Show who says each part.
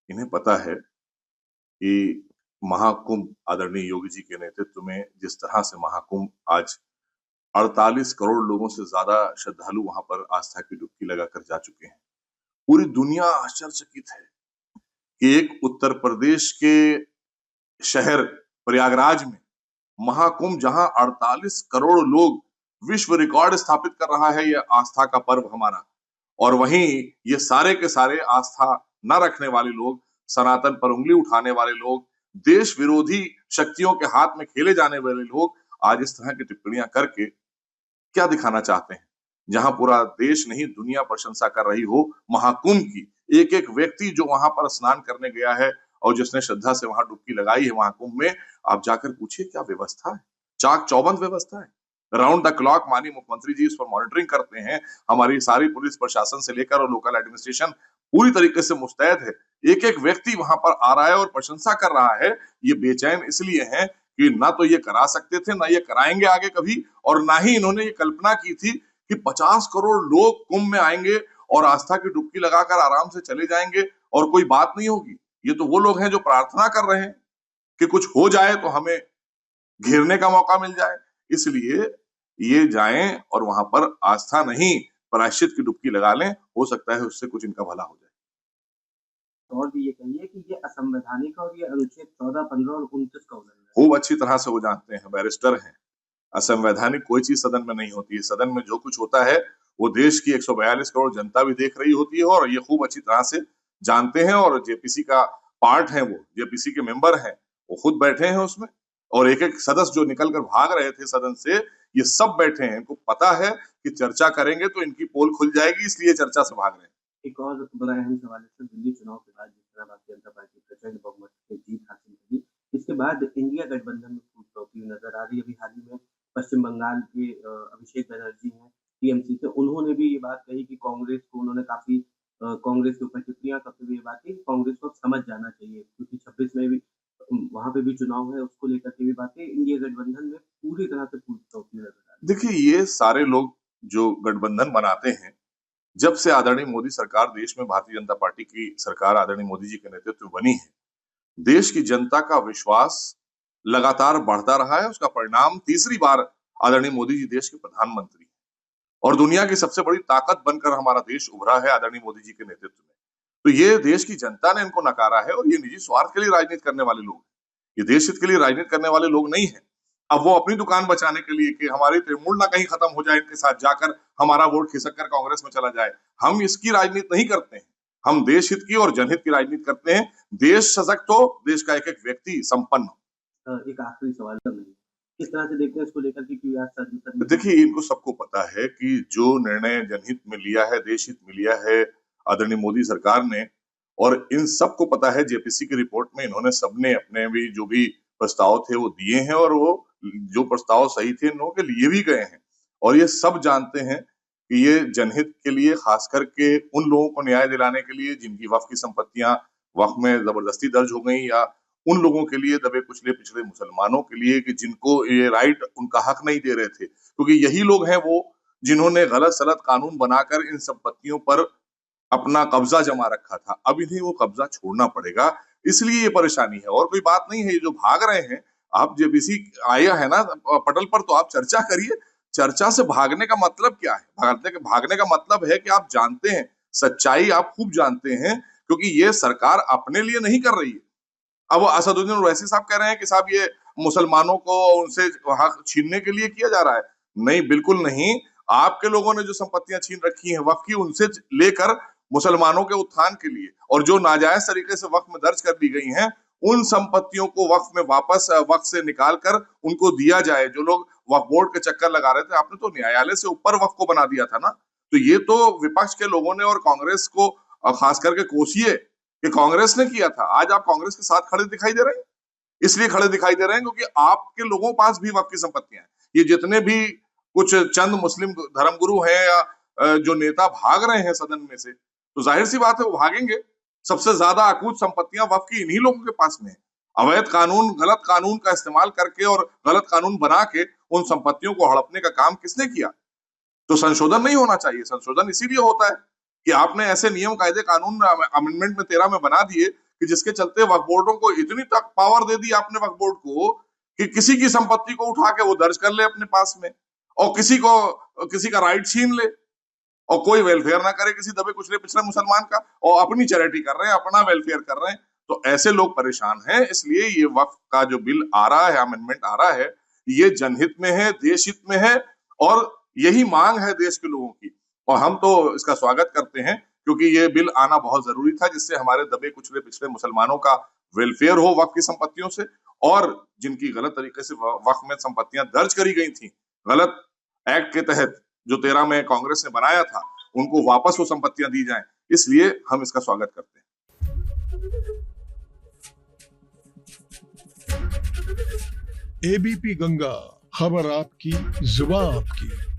Speaker 1: इन्हें पता है कि महाकुंभ आदरणीय योगी जी के नेतृत्व में जिस तरह से महाकुंभ आज 48 करोड़ लोगों से ज्यादा श्रद्धालु वहां पर आस्था की डुबकी लगाकर जा चुके हैं। पूरी दुनिया आश्चर्यचकित है कि एक उत्तर प्रदेश के शहर प्रयागराज में महाकुंभ जहां 48 करोड़ लोग विश्व रिकॉर्ड स्थापित कर रहा है यह आस्था का पर्व हमारा, और वहीं ये सारे के सारे आस्था न रखने वाले लोग, सनातन पर उंगली उठाने वाले लोग, देश विरोधी शक्तियों के हाथ में खेले जाने वाले लोग आज इस तरह की टिप्पणियां करके क्या दिखाना चाहते हैं? जहां पूरा देश नहीं दुनिया प्रशंसा कर रही हो महाकुंभ की, एक एक व्यक्ति जो वहां पर स्नान करने गया है और जिसने श्रद्धा से वहां डुबकी लगाई है महाकुंभ में, आप जाकर पूछिए क्या व्यवस्था है, चाक चौबंद व्यवस्था है। राउंड द क्लॉक माननीय मुख्यमंत्री जी इस पर मॉनिटरिंग करते हैं। हमारी सारी पुलिस प्रशासन से लेकर और लोकल एडमिनिस्ट्रेशन पूरी तरीके से मुस्तैद है। एक एक व्यक्ति वहां पर आ रहा है और प्रशंसा कर रहा है। ये बेचैन इसलिए है कि ना तो ये करा सकते थे, ना ये कराएंगे आगे कभी, और ना ही इन्होंने ये कल्पना की थी कि 50 करोड़ लोग कुंभ में आएंगे और आस्था की डुबकी लगाकर आराम से चले जाएंगे और कोई बात नहीं होगी। ये तो वो लोग हैं जो प्रार्थना कर रहे हैं कि कुछ हो जाए तो हमें घेरने का मौका मिल जाए। इसलिए ये जाएं और वहां पर आस्था नहीं प्रायश्चित की डुबकी लगा लें, हो सकता है उससे कुछ इनका भला हो जाए।
Speaker 2: और भी ये कहिए कि ये असंवैधानिक और ये अनुच्छेद 14, 15 और 29 का उल्लंघन है।
Speaker 1: खूब अच्छी तरह से वो जानते हैं, बैरिस्टर हैं। असंवैधानिक कोई चीज सदन में नहीं होती है। सदन में जो कुछ होता है वो देश की 142 करोड़ जनता भी देख रही होती है और ये खूब अच्छी तरह से जानते हैं, और जेपीसी का पार्ट है, वो जेपीसी के मेंबर हैं, वो खुद बैठे हैं उसमें, और एक एक सदस्य जो निकल कर भाग रहे थे सदन से, ये सब बैठे हैं। इनको पता है कि चर्चा करेंगे तो इनकी पोल खुल जाएगी, इसलिए चर्चा से भाग रहे हैं।
Speaker 2: एक और बड़ा अहम सवाल है सर, दिल्ली चुनाव के बाद जिस तरह भारतीय जनता पार्टी प्रचंड बहुमत से जीत हासिल करी, इसके बाद इंडिया गठबंधन में फूट पड़ती नजर आ रही है। अभी हाल ही में पश्चिम बंगाल के अभिषेक बनर्जी हैं टीएमसी से, उन्होंने भी ये बात कही कि कांग्रेस को उन्होंने काफी कांग्रेस के ऊपर टिप्पणियां करते हुए ये बात की कि कांग्रेस को समझ जाना चाहिए, क्योंकि 26 में भी वहां पे भी चुनाव है, उसको लेकर के भी बातें इंडिया गठबंधन में पूरी तरह से फूट पड़ती नजर आ रही है।
Speaker 1: देखिए, ये सारे लोग जो गठबंधन बनाते हैं, जब से आदरणीय मोदी सरकार देश में भारतीय जनता पार्टी की सरकार आदरणीय मोदी जी के नेतृत्व में बनी है, देश की जनता का विश्वास लगातार बढ़ता रहा है। उसका परिणाम तीसरी बार आदरणीय मोदी जी देश के प्रधानमंत्री हैं और दुनिया की सबसे बड़ी ताकत बनकर हमारा देश उभरा है आदरणीय मोदी जी के नेतृत्व में। तो ये देश की जनता ने इनको नकारा है और ये निजी स्वार्थ के लिए राजनीति करने वाले लोग हैं। ये देश हित के लिए राजनीति करने वाले लोग नहीं है। अब वो अपनी दुकान बचाने के लिए कि हमारी तृणमूल ना कहीं खत्म हो जाए इनके साथ जाकर, हमारा वोट खिसक कर कांग्रेस में चला जाए, हम इसकी राजनीति नहीं करते हैं। हम देश हित की और जनहित की राजनीति करते हैं। देश सशक्त हो, देश का एक एक व्यक्ति संपन्न हो।
Speaker 2: एक आखिरी सवाल है, किस तरह से देखते हैं इसको लेकर के कि आज
Speaker 1: देखिए, इनको सबको पता है कि जो निर्णय जनहित में लिया है, देश हित में लिया है आदरणीय मोदी सरकार ने, और इन सबको पता है जेपीसी की रिपोर्ट में इन्होंने सबने अपने भी जो भी प्रस्ताव थे वो दिए हैं, और वो जो प्रस्ताव सही थे इन लोगों के लिए भी गए हैं। और ये सब जानते हैं कि ये जनहित के लिए, खास करके उन लोगों को न्याय दिलाने के लिए जिनकी वक्फ की संपत्तियां वक्फ में जबरदस्ती दर्ज हो गई, या उन लोगों के लिए, दबे कुचले पिछड़े मुसलमानों के लिए कि जिनको ये राइट, उनका हक नहीं दे रहे थे, क्योंकि यही लोग हैं वो जिन्होंने गलत सलत कानून बनाकर इन संपत्तियों पर अपना कब्जा जमा रखा था। अब इन्हें वो कब्जा छोड़ना पड़ेगा, इसलिए ये परेशानी है और कोई बात नहीं है। ये जो भाग रहे हैं, आप जेपीसी आया है ना पटल पर, तो आप चर्चा करिए। चर्चा से भागने का मतलब क्या है? भागने का मतलब है कि आप जानते हैं सच्चाई, आप खूब जानते हैं, क्योंकि ये सरकार अपने लिए नहीं कर रही है। अब असदुद्दीन ओवैसी साहब कह रहे हैं कि साहब ये मुसलमानों को उनसे हक छीनने के लिए किया जा रहा है। नहीं, बिल्कुल नहीं। आपके लोगों ने जो संपत्तियां छीन रखी हैं वक्फ की, उनसे लेकर मुसलमानों के उत्थान के लिए, और जो नाजायज तरीके से वक्फ में दर्ज कर दी गई हैं, उन संपत्तियों को वक्फ में वापस वक्फ से निकाल कर उनको दिया जाए। जो लोग वक्फ बोर्ड के चक्कर लगा रहे थे, आपने तो न्यायालय से ऊपर वक्फ को बना दिया था ना। तो ये तो विपक्ष के लोगों ने और कांग्रेस को खास करके कोसिए कि कांग्रेस ने किया था। आज आप कांग्रेस के साथ खड़े दिखाई दे रहे हैं, इसलिए खड़े दिखाई दे रहे हैं क्योंकि आपके लोगों के पास भी वक्फ की संपत्तियां हैं। ये जितने भी कुछ चंद मुस्लिम धर्मगुरु हैं या जो नेता भाग रहे हैं सदन में से, तो जाहिर सी बात है वो भागेंगे। सबसे ज्यादा अकूत संपत्तियां वक्फ की इन्हीं लोगों के पास में है। अवैध कानून, गलत कानून का इस्तेमाल करके और गलत कानून बना के उन संपत्तियों को हड़पने का काम किसने किया? तो संशोधन नहीं होना चाहिए। संशोधन इसीलिए होता है कि आपने ऐसे नियम, कायदे, कानून अमेंडमेंट में 13 में बना दिए कि जिसके चलते वक्फ बोर्डों को इतनी तक पावर दे दी आपने वक्फ बोर्ड को कि किसी की संपत्ति को उठा के वो दर्ज कर ले अपने पास में, और किसी का राइट छीन ले, और कोई वेलफेयर ना करे किसी दबे कुचले पिछड़े मुसलमान का, और अपनी चैरिटी कर रहे हैं, अपना वेलफेयर कर रहे हैं। तो ऐसे लोग परेशान हैं। इसलिए ये वक्फ का जो बिल आ रहा है, अमेंडमेंट आ रहा है, ये जनहित में है, देश हित में है, और यही मांग है देश के लोगों की। और हम तो इसका स्वागत करते हैं, क्योंकि ये बिल आना बहुत जरूरी था, जिससे हमारे दबे कुचले पिछड़े मुसलमानों का वेलफेयर हो वक्फ की संपत्तियों से, और जिनकी गलत तरीके से वक्फ में संपत्तियां दर्ज करी गई थी गलत एक्ट के तहत, जो 13 में कांग्रेस ने बनाया था, उनको वापस वो संपत्तियां दी जाएं। इसलिए हम इसका स्वागत करते हैं।
Speaker 3: एबीपी गंगा, खबर आपकी, जुबान आपकी।